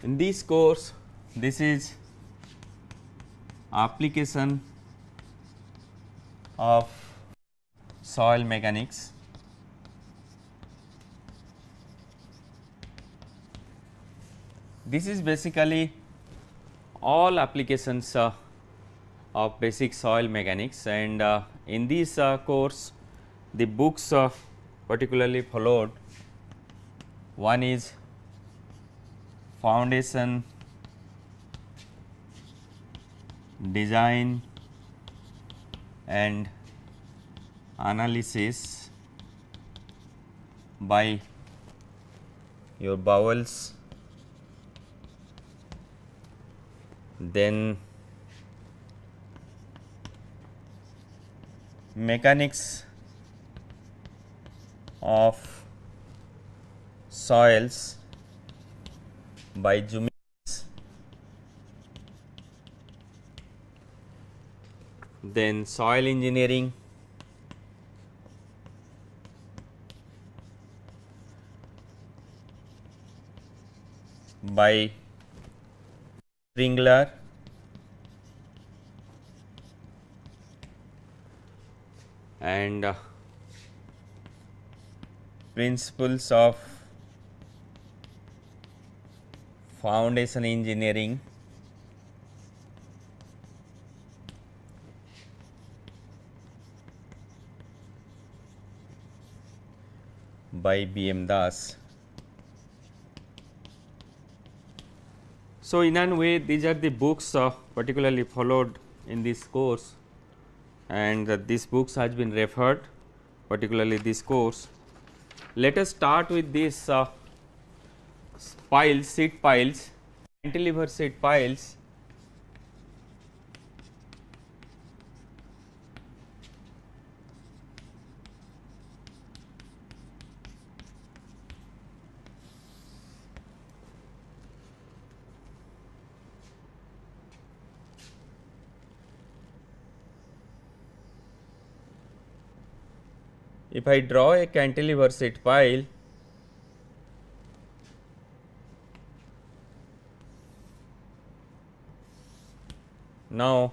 In this course, this is application of soil mechanics. This is basically all applications of basic soil mechanics, and in this course the books particularly followed. One is Foundation, Design and Analysis by your Bowles, then Mechanics of Soils by Jumis, then Soil Engineering by Springler, and Principles of Foundation Engineering by B.M. Das. So, in a way these are the books particularly followed in this course, and these books has been referred, particularly this course. Let us start with this piles, sheet piles, cantilever sheet piles. If I draw a cantilever sheet pile, now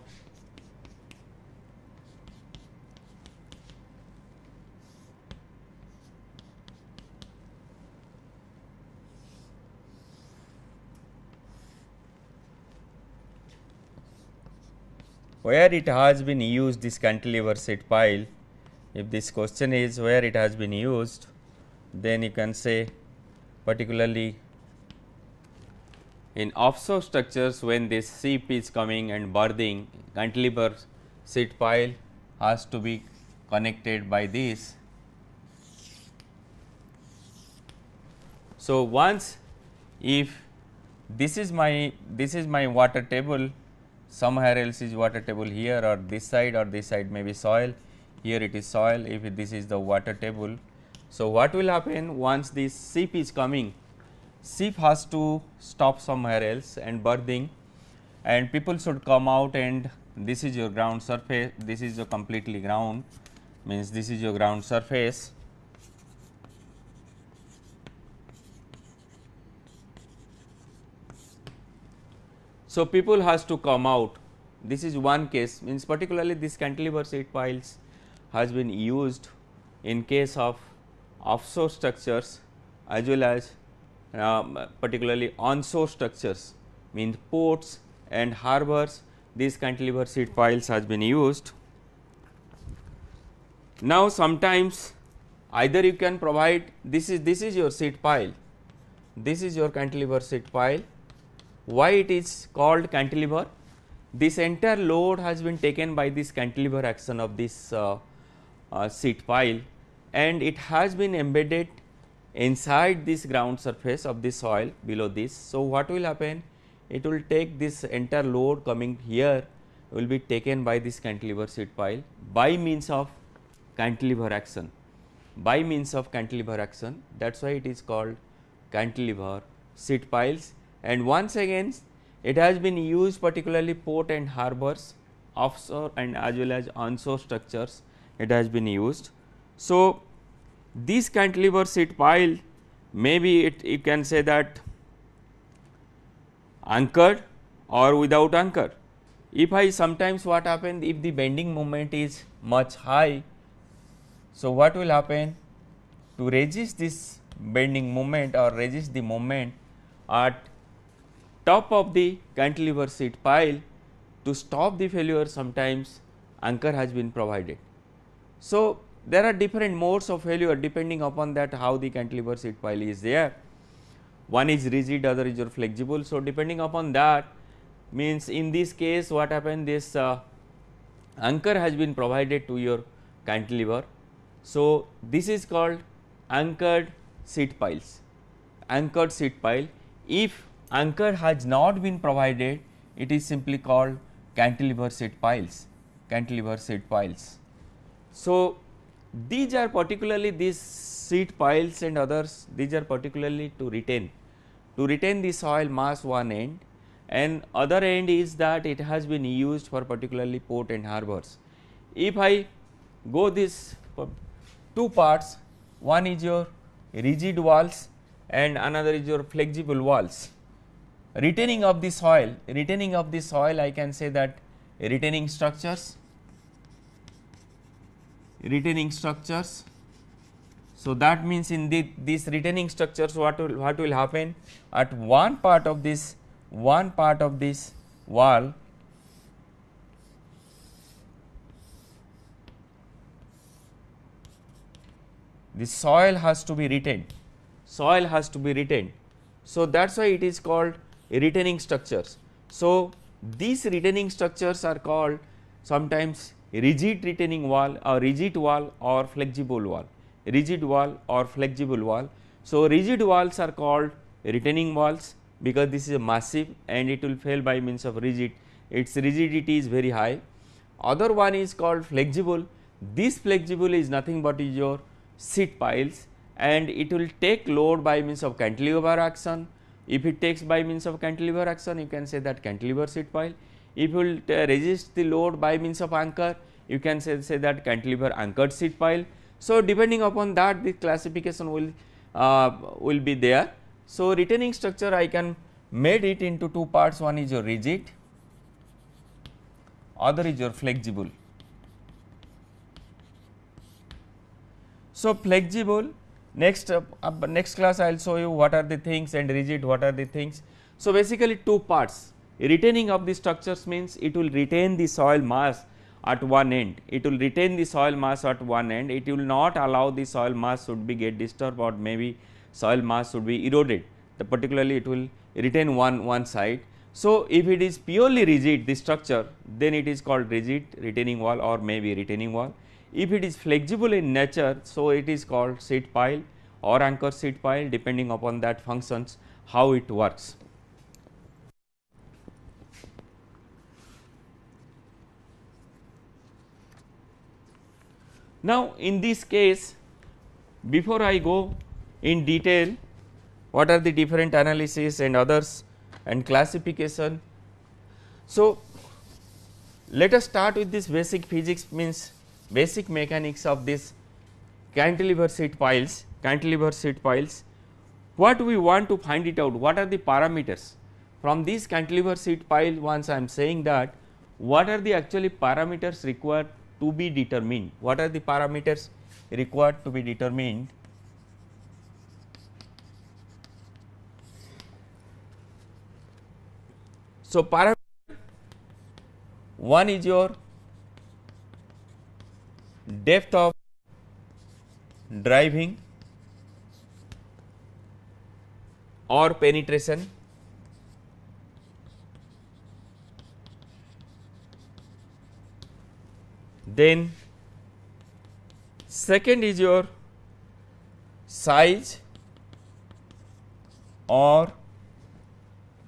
where it has been used, this cantilever sheet pile, if this question is where it has been used, then you can say particularly in offshore structures, when this ship is coming and berthing, cantilever sheet pile has to be connected by this. So, once if this is my water table, somewhere else is water table here, or this side may be soil, here it is soil, if this is the water table. So, what will happen once this ship is coming, ship has to stop somewhere else and berthing, and people should come out, and this is your ground surface, this is your completely ground, means this is your ground surface. So, people has to come out, this is one case, means particularly this cantilever sheet piles has been used in case of offshore structures as well as particularly onshore structures, means ports and harbors, these cantilever sheet piles has been used. Now, sometimes either you can provide, this is your sheet pile, this is your cantilever sheet pile. Why it is called cantilever? This entire load has been taken by this cantilever action of this sheet pile, and it has been embedded inside this ground surface of the soil below this. So, what will happen? It will take this entire load coming here will be taken by this cantilever sheet pile by means of cantilever action, by means of cantilever action, that is why it is called cantilever sheet piles. And once again it has been used particularly port and harbors, offshore and as well as onshore structures it has been used. So, this cantilever sheet pile, maybe it you can say that anchored or without anchor. If I sometimes what happen, if the bending moment is much high, so what will happen? To resist this bending moment or resist the moment at top of the cantilever sheet pile, to stop the failure, sometimes anchor has been provided. So, there are different modes of failure depending upon that how the cantilever sheet pile is there. One is rigid, other is your flexible. So, depending upon that, means in this case what happened, this anchor has been provided to your cantilever. So, this is called anchored sheet piles, anchored sheet pile. If anchor has not been provided, it is simply called cantilever sheet piles, cantilever sheet piles. So, these are particularly these sheet piles and others, these are particularly to retain the soil mass one end, and other end is that it has been used for particularly port and harbors. If I go this two parts, one is your rigid walls and another is your flexible walls. Retaining of the soil, I can say that retaining structures. So, that means in these retaining structures what will happen, at one part of this wall, the soil has to be retained, So, that is why it is called retaining structures. So, these retaining structures are called sometimes rigid retaining wall or rigid wall or flexible wall, So, rigid walls are called retaining walls because this is a massive and it will fail by means of rigid, its rigidity is very high. Other one is called flexible. This flexible is nothing but is your sheet piles and it will take load by means of cantilever action. If it takes by means of cantilever action, you can say that cantilever sheet pile. If it will resist the load by means of anchor, you can say that cantilever anchored sheet pile. So, depending upon that, the classification will be there. So, retaining structure I can made it into two parts, one is your rigid, other is your flexible. So, flexible, next class I will show you what are the things, and rigid what are the things. So, basically two parts. Retaining of the structures means it will retain the soil mass at one end, it will not allow the soil mass should be get disturbed or maybe soil mass should be eroded, particularly it will retain one side. So, if it is purely rigid the structure, then it is called rigid retaining wall or maybe retaining wall. If it is flexible in nature, so it is called sheet pile or anchor sheet pile, depending upon that functions how it works. Now, in this case, before I go in detail what are the different analysis and others and classification. So, let us start with this basic physics, means basic mechanics of this cantilever sheet piles. What we want to find it out, what are the parameters from this cantilever sheet pile. Once I am saying that, what are the actually parameters required to be determined, So, parameter one is your depth of driving or penetration, then second is your size or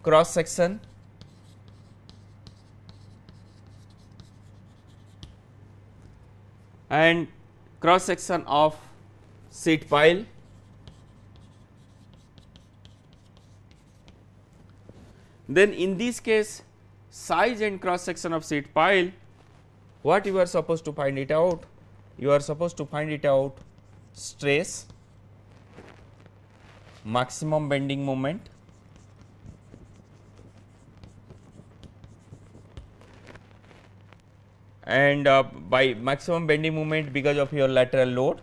cross section, and cross section of sheet pile. Then in this case, size and cross section of sheet pile, what you are supposed to find it out? You are supposed to find it out stress, maximum bending moment, and by maximum bending moment because of your lateral load.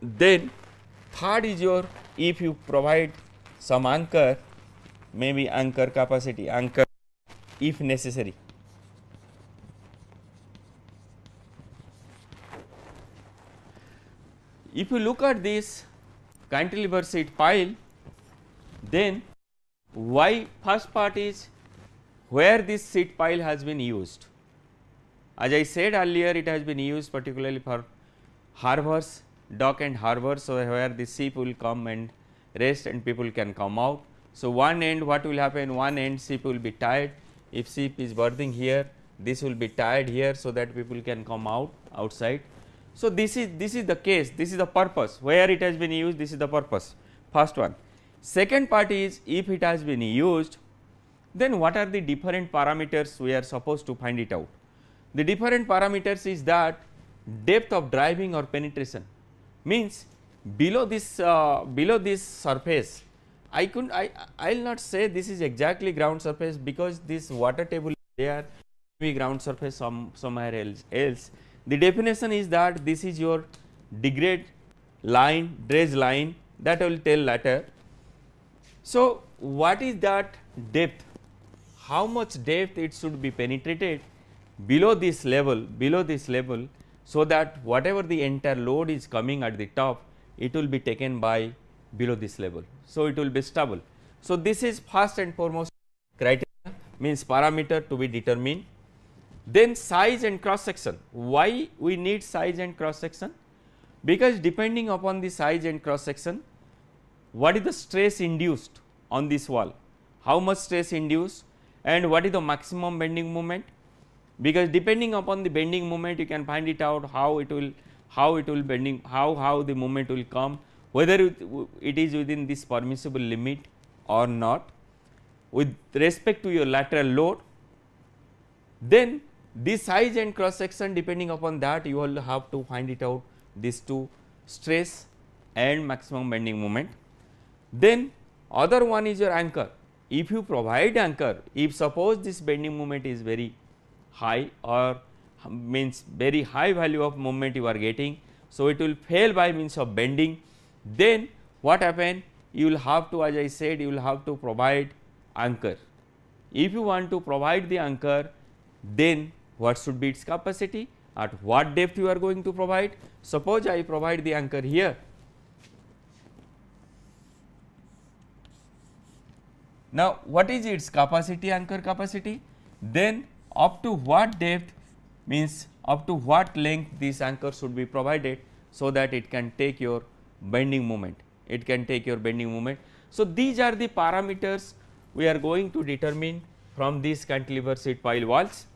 Then third is your, if you provide some anchor, maybe anchor capacity, anchor if necessary. If you look at this cantilever sheet pile, then why first part is where this sheet pile has been used. As I said earlier, it has been used particularly for harbors, dock and harbors, so where the ship will come and rest and people can come out. So, one end what will happen, one end ship will be tied, if ship is berthing here, this will be tied here, so that people can come out outside. So, this is the case, this is the purpose where it has been used, this is the purpose, first one. Second part is, if it has been used, then what are the different parameters we are supposed to find it out. The different parameters is that depth of driving or penetration, means below this surface, I will not say this is exactly ground surface, because this water table is there, maybe ground surface somewhere else. The definition is that this is your degrade line, dredge line, that I will tell later. So, what is that depth, how much depth it should be penetrated below this level, so that whatever the entire load is coming at the top, it will be taken by below this level. So, it will be stable. So, this is first and foremost criteria, means parameter to be determined. Then size and cross section. Why we need size and cross section? Because depending upon the size and cross section, what is the stress induced on this wall, how much stress induced, and what is the maximum bending moment. Because depending upon the bending moment, you can find it out how it will bending, how the moment will come, whether it is within this permissible limit or not with respect to your lateral load. Then this size and cross section, depending upon that, you will have to find it out, these two, stress and maximum bending moment. Then other one is your anchor. If you provide anchor, if suppose this bending moment is very high, or means very high value of moment you are getting, so it will fail by means of bending, then what happen, you will have to, as I said, you will have to provide anchor. If you want to provide the anchor, then what should be its capacity, at what depth you are going to provide. Suppose I provide the anchor here. Now, what is its capacity, anchor capacity? Then up to what depth, means up to what length this anchor should be provided, so that it can take your bending moment, it can take your bending moment. So, these are the parameters we are going to determine from these cantilever sheet pile walls.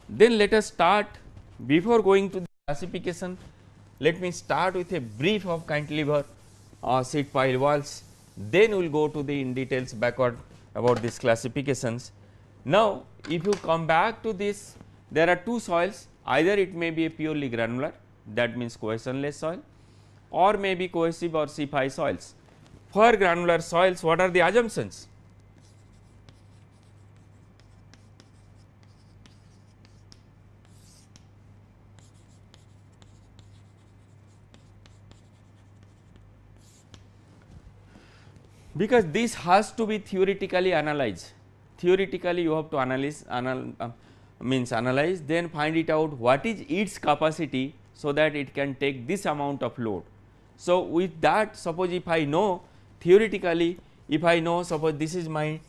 Then let us start, before going to the classification, let me start with a brief of cantilever sheet pile walls, then we will go to the in details backward about these classifications. Now, if you come back to this, there are two soils, either it may be a purely granular, that means cohesionless soil, or may be cohesive or C5 soils. For granular soils, what are the assumptions? Because this has to be theoretically analyzed, theoretically you have to analyze, then find it out what is its capacity, so that it can take this amount of load. So, with that, suppose if I know theoretically, if I know, suppose this is my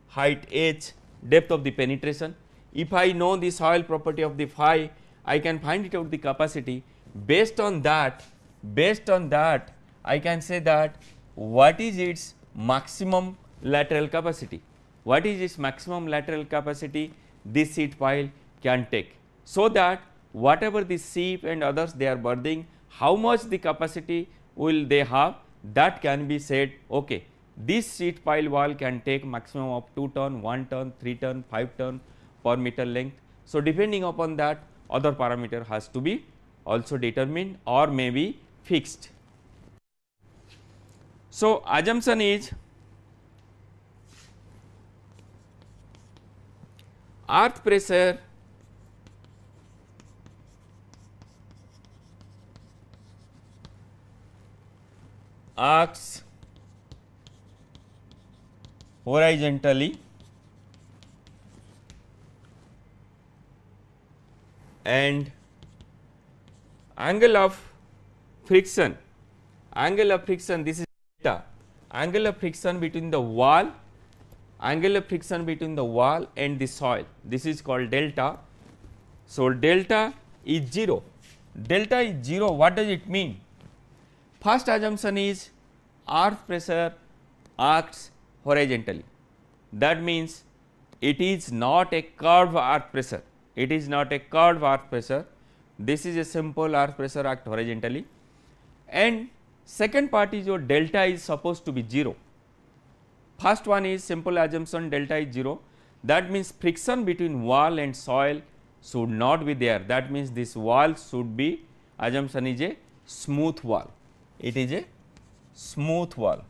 height h, depth of the penetration, if I know the soil property of the phi, I can find it out the capacity. Based on that, I can say that what is its maximum lateral capacity, what is its maximum lateral capacity this sheet pile can take, so that whatever the ship and others they are berthing, how much the capacity will they have, that can be said, okay, this sheet pile wall can take maximum of 2 ton, 1 ton, 3 ton, 5 ton per meter length. So, depending upon that, other parameter has to be also determined or may be fixed. So, assumption is earth pressure acts horizontally and angle of friction, this is delta, angle of friction between the wall, angle of friction between the wall and the soil, this is called delta. So, delta is 0, delta is 0, what does it mean? First assumption is earth pressure acts horizontally, that means it is not a curved earth pressure, it is not a curved earth pressure, this is a simple earth pressure act horizontally. And second part is your delta is supposed to be 0. First one is simple assumption delta is 0, that means friction between wall and soil should not be there, that means this wall should be, assumption is a smooth wall, it is a smooth wall.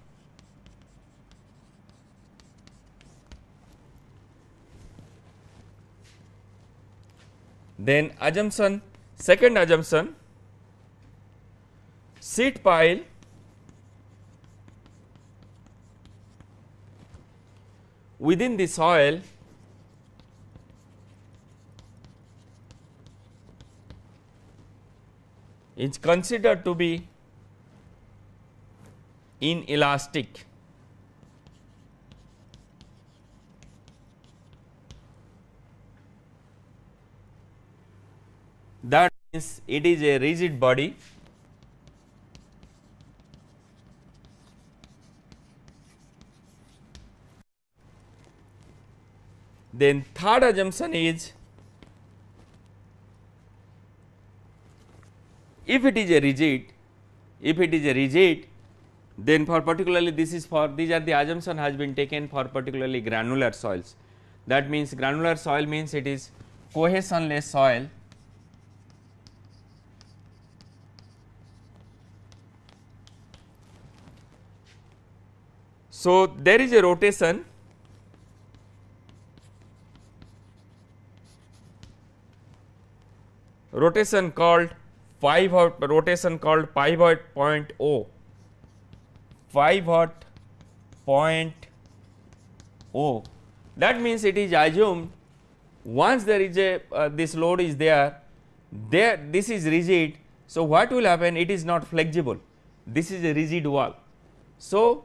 Then assumption, second assumption, sheet pile within the soil is considered to be inelastic. That means it is a rigid body. Then third assumption is if it is a rigid, then for particularly this is for, these are the assumption has been taken for particularly granular soils. That means granular soil means it is cohesionless soil. So, there is a rotation called pivot point O, pivot point O. That means it is assumed once there is a this load is there, this is rigid. So, what will happen? It is not flexible, this is a rigid wall. So,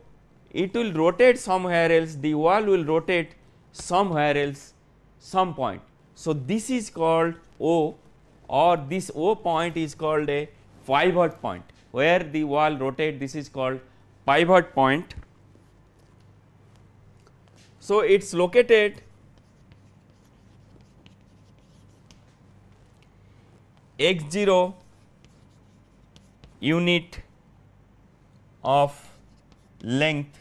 it will rotate somewhere else, the wall will rotate somewhere else some point. So, this is called O, or this O point is called a pivot point, where the wall rotate, this is called pivot point. So, it is located x0 unit of length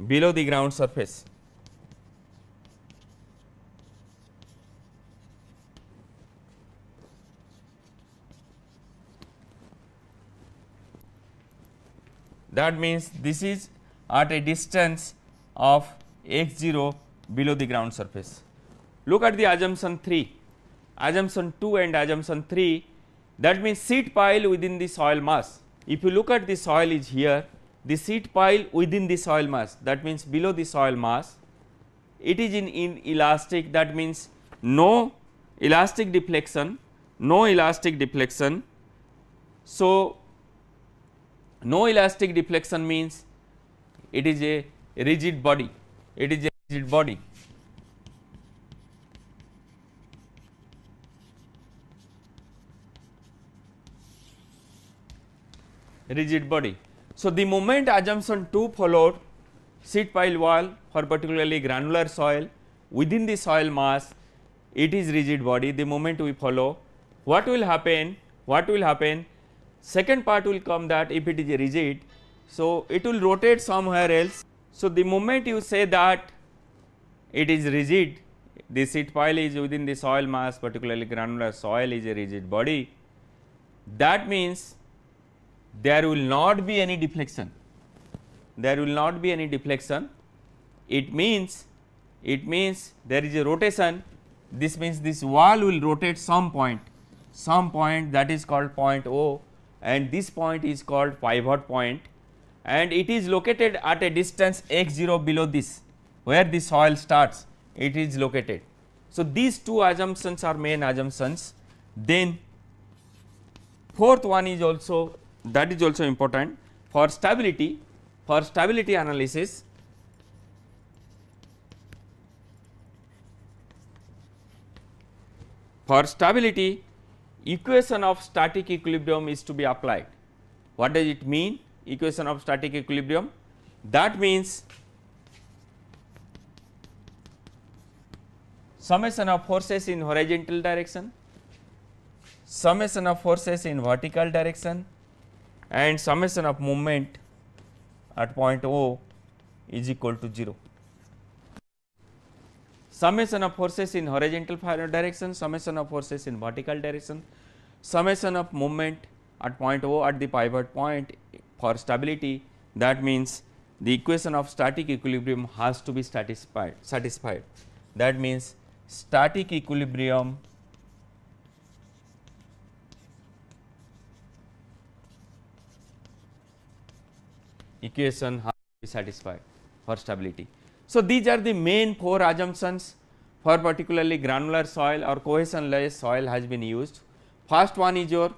below the ground surface. That means this is at a distance of x0 below the ground surface. Look at the assumption 3, assumption 2 and assumption 3, that means sheet pile within the soil mass. If you look at the soil is here, the sheet pile within the soil mass, that means below the soil mass, it is in inelastic, that means no elastic deflection, So, no elastic deflection means it is a rigid body, So, the moment assumption 2 followed, sheet pile wall for particularly granular soil within the soil mass, it is rigid body. The moment we follow, what will happen? Second part will come, that if it is a rigid, so it will rotate somewhere else. So, the moment you say that it is rigid, the sheet pile is within the soil mass, particularly granular soil is a rigid body, that means there will not be any deflection, there will not be any deflection. It means there is a rotation. This means this wall will rotate some point that is called point O, and this point is called pivot point, and it is located at a distance x 0 below this, where the soil starts, it is located. So, these two assumptions are main assumptions. Then fourth one is also, that is also important for stability analysis. For stability, equation of static equilibrium is to be applied. What does it mean, equation of static equilibrium? That means summation of forces in horizontal direction, summation of forces in vertical direction, and summation of movement at point O is equal to 0. Summation of forces in horizontal direction, summation of forces in vertical direction, summation of movement at point O at the pivot point for stability. That means the equation of static equilibrium has to be satisfied. That means static equilibrium equation has to be satisfied for stability. So, these are the main 4 assumptions for particularly granular soil or cohesionless soil has been used. First one is your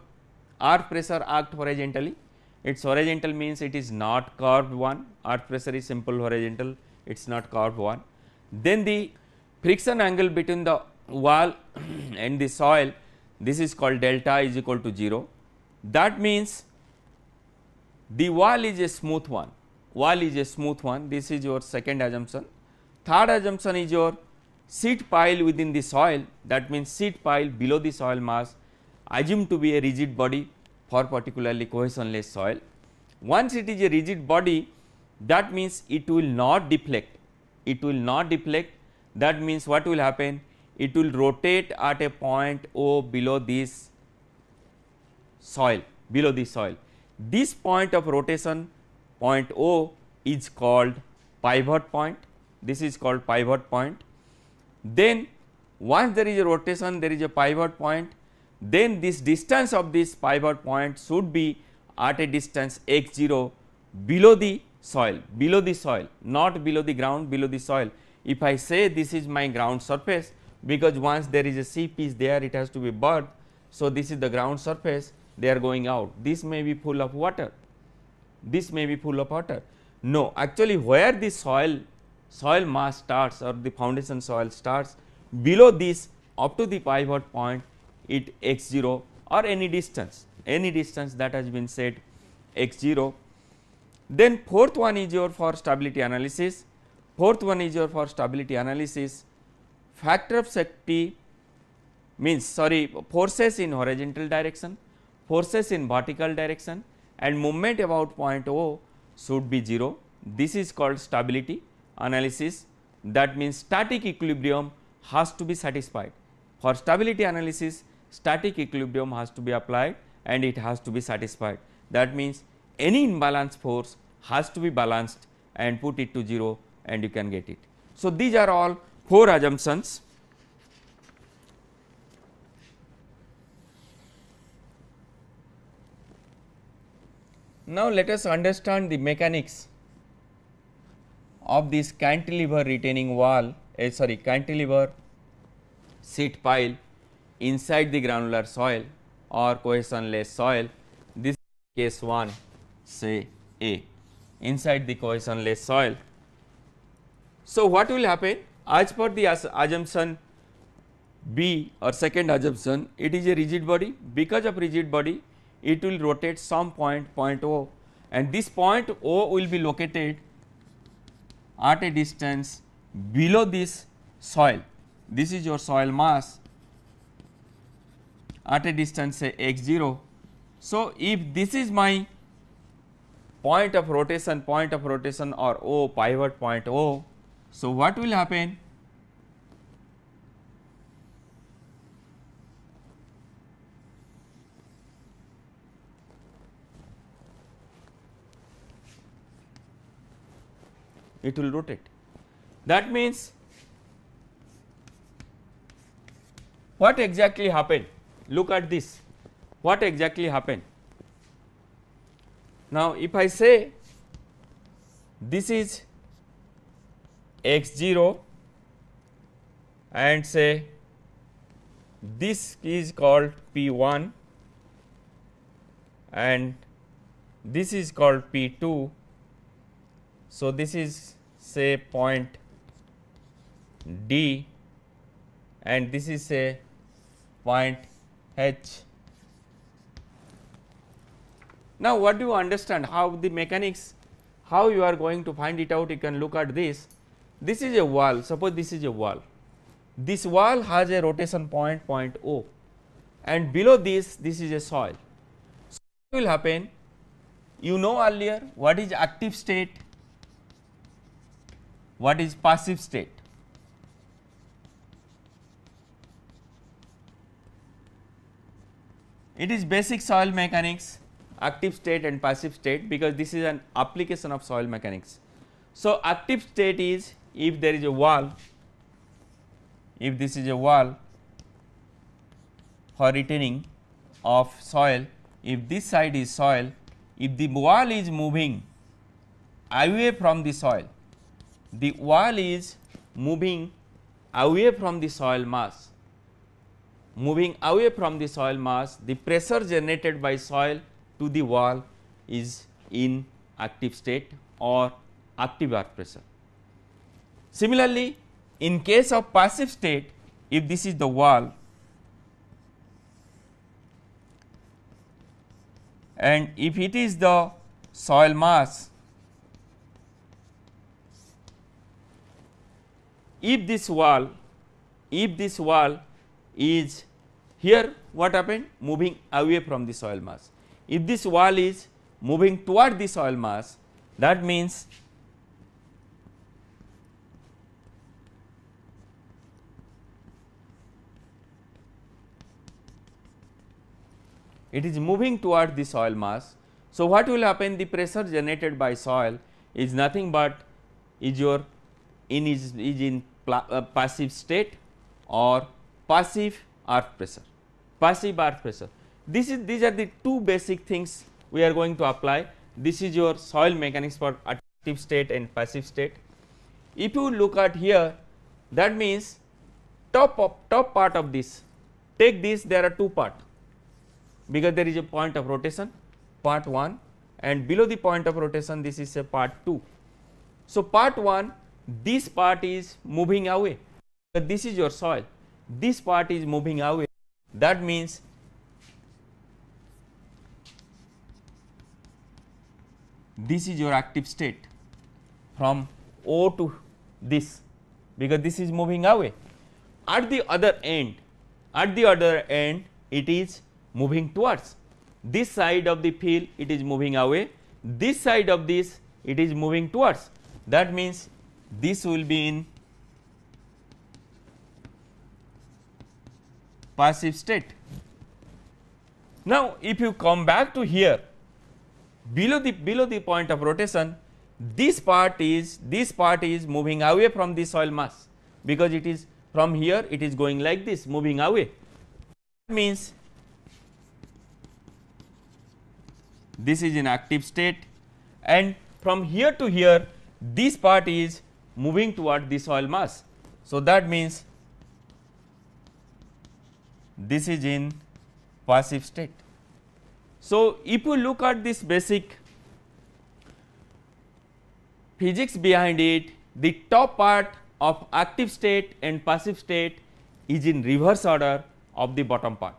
earth pressure act horizontally. Its horizontal means it is not curved one, earth pressure is simple horizontal, it is not curved one. Then the friction angle between the wall and the soil, this is called delta is equal to 0. That means the wall is a smooth one, this is your second assumption. Third assumption is your sheet pile within the soil, that means sheet pile below the soil mass assumed to be a rigid body for particularly cohesionless soil. Once it is a rigid body, that means it will not deflect, that means what will happen, it will rotate at a point O below this soil, This point of rotation, point O, is called pivot point, this is called pivot point. Then once there is a rotation, there is a pivot point, then this distance of this pivot point should be at a distance x 0 below the soil, not below the ground, below the soil. If I say this is my ground surface, because once there is a sea piece there, it has to be bird. So, this is the ground surface, they are going out, this may be full of water, No, actually where the soil mass starts or the foundation soil starts, below this up to the pivot point, it x 0 or any distance that has been said x 0. Then fourth one is your for stability analysis, factor of safety means forces in horizontal direction, forces in vertical direction, and movement about point O should be 0. This is called stability analysis, that means static equilibrium has to be satisfied. For stability analysis, static equilibrium has to be applied and it has to be satisfied. That means any imbalance force has to be balanced and put it to 0 and you can get it. So, these are all 4 assumptions. Now, let us understand the mechanics of this cantilever retaining wall, cantilever sheet pile inside the granular soil or cohesionless soil. This is case 1, say A, inside the cohesionless soil. So, what will happen as per the assumption B or second assumption, it is a rigid body. Because of rigid body, it will rotate some point O, and this point O will be located at a distance below this soil. This is your soil mass at a distance say x 0. So, if this is my point of rotation or O, pivot point O, so what will happen? it will rotate. That means what exactly happened? Look at this, what exactly happened. Now, if I say this is x 0 and say this is called P 1 and this is called P 2. So, this is say point D and this is say point H. Now, what do you understand how the mechanics, how you are going to find it out? You can look at this. This is a wall, suppose this is a wall. This wall has a rotation point, point O, and below this is a soil. So, what will happen? You know earlier what is active state, what is passive state. It is basic soil mechanics, active state and passive state, because this is an application of soil mechanics. So, active state is if there is a wall, if this is a wall for retaining of soil, if this side is soil, if the wall is moving away from the soil, the wall is moving away from the soil mass, moving away from the soil mass, the pressure generated by soil to the wall is in active state or active earth pressure. Similarly, in case of passive state, if this is the wall and if it is the soil mass, if this wall is here, what happened? Moving away from the soil mass. If this wall is moving toward the soil mass, that means it is moving toward the soil mass. So, what will happen? The pressure generated by soil is nothing but is your is in passive state or passive earth pressure, passive earth pressure. These are the two basic things we are going to apply. This is your soil mechanics for active state and passive state. If you look at here, that means top part of this, take this, there are two parts, because there is a point of rotation, part 1, and below the point of rotation this is a part 2. So, part 1, this part is moving away, this is your soil, this part is moving away, that means this is your active state from O to this, because this is moving away. At the other end, it is moving towards this side of the field, it is moving away, this side of this it is moving towards, that means this will be in passive state. Now, if you come back to here, below the point of rotation, this part is moving away from the soil mass, because it is from here it is going like this, moving away. That means this is in active state, and from here to here this part is moving toward the soil mass. So, that means this is in passive state. So, if you look at this basic physics behind it, the top part of active state and passive state is in reverse order of the bottom part,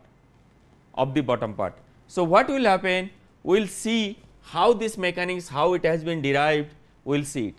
So, what will happen? We will see how this mechanics, how it has been derived, we will see it.